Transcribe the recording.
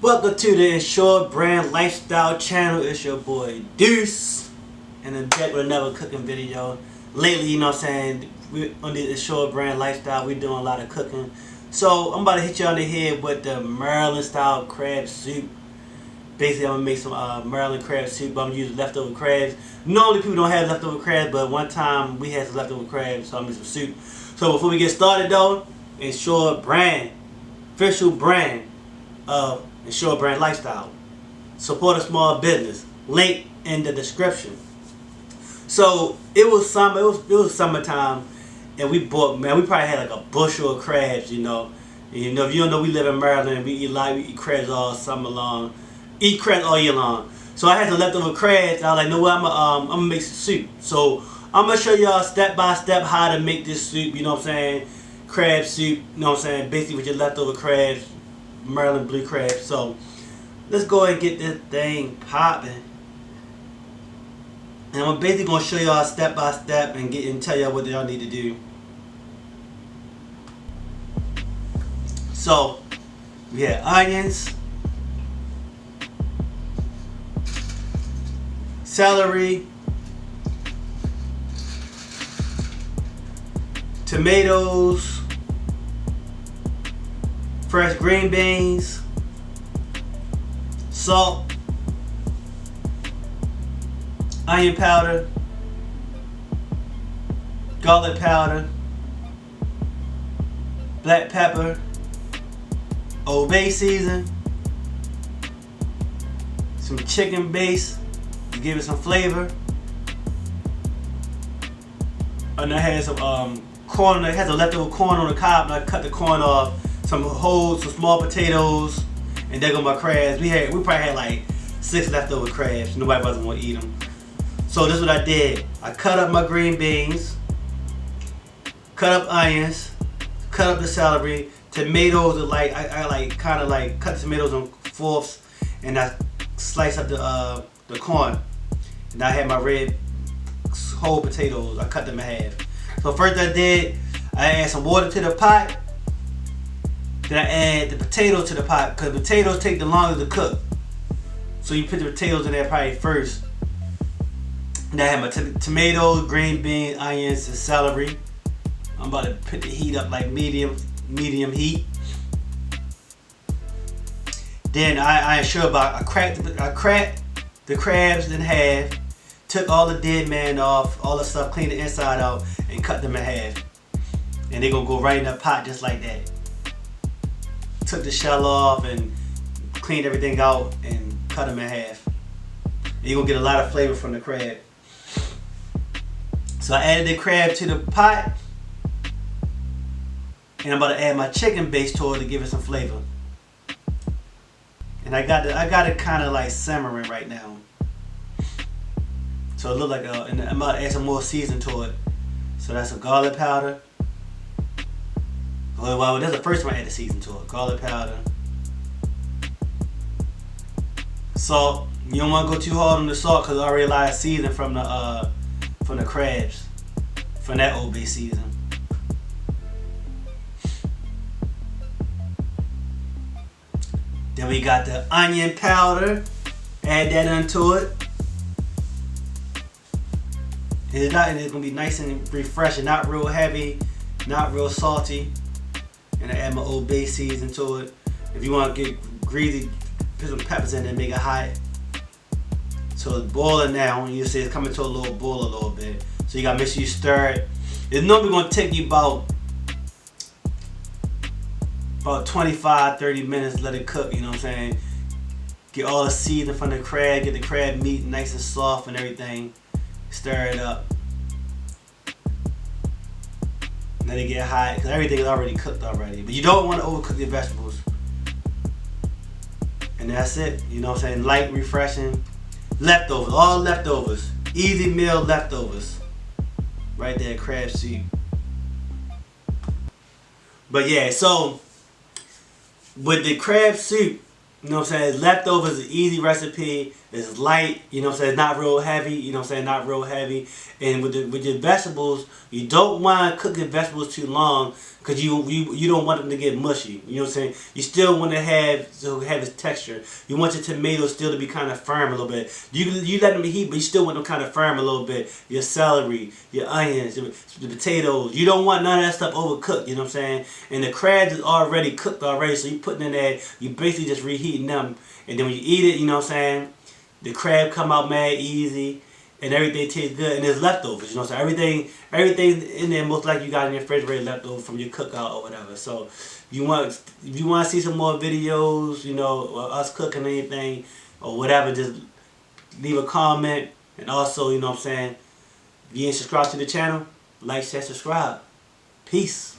Welcome to the Insured Brand Lifestyle channel. It's your boy Deuce, and I'm back with another cooking video. Lately, you know what I'm saying, we on the Insured Brand Lifestyle, we doing a lot of cooking. So I'm about to hit you on the head with the Maryland style crab soup. Basically, I'm gonna make some Maryland crab soup, but I'm using leftover crabs. Normally, people don't have leftover crabs, but one time we had some leftover crabs, so I'm making some soup. So before we get started, though, Insured Brand, official brand of Insured Brand Lifestyle. Support a small business. Link in the description. So it was summer. It was summertime, and we bought, man, we probably had like a bushel of crabs. You know, if you don't know, we live in Maryland. And we eat crabs all summer long. Eat crabs all year long. So I had some leftover crabs. I was like, no what, I'm gonna make some soup. So I'm gonna show y'all step by step how to make this soup. You know what I'm saying? Crab soup. You know what I'm saying? Basically with your leftover crabs. Maryland blue crab. So let's go ahead and get this thing popping. And I'm basically gonna show y'all step by step and tell y'all what y'all need to do. So we have onions, celery, tomatoes, fresh green beans, salt, onion powder, garlic powder, black pepper, Old Bay season, some chicken base to give it some flavor, and I had some corn. It has a leftover corn on the cob, and I cut the corn off. Some small potatoes, and there go my crabs. We probably had like 6 leftover crabs. Nobody wasn't gonna eat them. So this is what I did. I cut up my green beans, cut up onions, cut up the celery, tomatoes. I kind of cut the tomatoes in fourths, and I sliced up the corn. And I had my red whole potatoes. I cut them in half. So first I add some water to the pot. Then I add the potatoes to the pot, because potatoes take the longest to cook. So you put the potatoes in there probably first. And I have my tomatoes, green beans, onions, and celery. I'm about to put the heat up like medium heat. Then I cracked the crabs in half, took all the dead man off, all the stuff, cleaned the inside out, and cut them in half. And they're gonna go right in the pot just like that. Took the shell off and cleaned everything out and cut them in half. And you're gonna get a lot of flavor from the crab. So I added the crab to the pot, and I'm about to add my chicken base to it to give it some flavor. And I got it kind of like simmering right now. So it look like and I'm about to add some more season to it. So that's some garlic powder. Well, that's the first one I added season to it. Garlic powder, salt. You don't want to go too hard on the salt because I already a lot of seasoning from the crabs, from that Old Bay season. Then we got the onion powder. Add that into it. It's gonna be nice and refreshing, not real heavy, not real salty. And I add my Old Bay season to it. If you want to get greasy, put some peppers in there and make it hot. So it's boiling now. You see it's coming to a little boil a little bit. So you gotta make sure you stir it. It's normally gonna take you about 25-30 minutes. Let it cook. You know what I'm saying? Get all the seasoning from the crab. Get the crab meat nice and soft and everything. Stir it up. Let it get hot, because everything is already cooked already. But you don't want to overcook your vegetables. And that's it. You know what I'm saying? Light, refreshing. Leftovers. All leftovers. Easy meal leftovers. Right there, crab soup. But yeah, so with the crab soup, You know what I'm saying? Leftovers is an easy recipe. It's light, you know what I'm saying? It's not real heavy, you know what I'm saying? Not real heavy. And with your vegetables, you don't want to cook your vegetables too long because you don't want them to get mushy. You know what I'm saying? You still want to have its texture. You want your tomatoes still to be kind of firm a little bit. You let them heat, but you still want them kind of firm a little bit. Your celery, your onions, the potatoes. You don't want none of that stuff overcooked, you know what I'm saying? And the crabs is already cooked already, so you putting in there, you basically just reheating them. And then when you eat it, you know what I'm saying? The crab come out mad easy, and everything tastes good, and there's leftovers. You know, so everything in there most likely you got in your refrigerator leftover from your cookout or whatever. So, if you want to see some more videos, you know, or us cooking anything or whatever, just leave a comment. And also, you know what I'm saying, if you ain't subscribed to the channel, like, share, subscribe. Peace.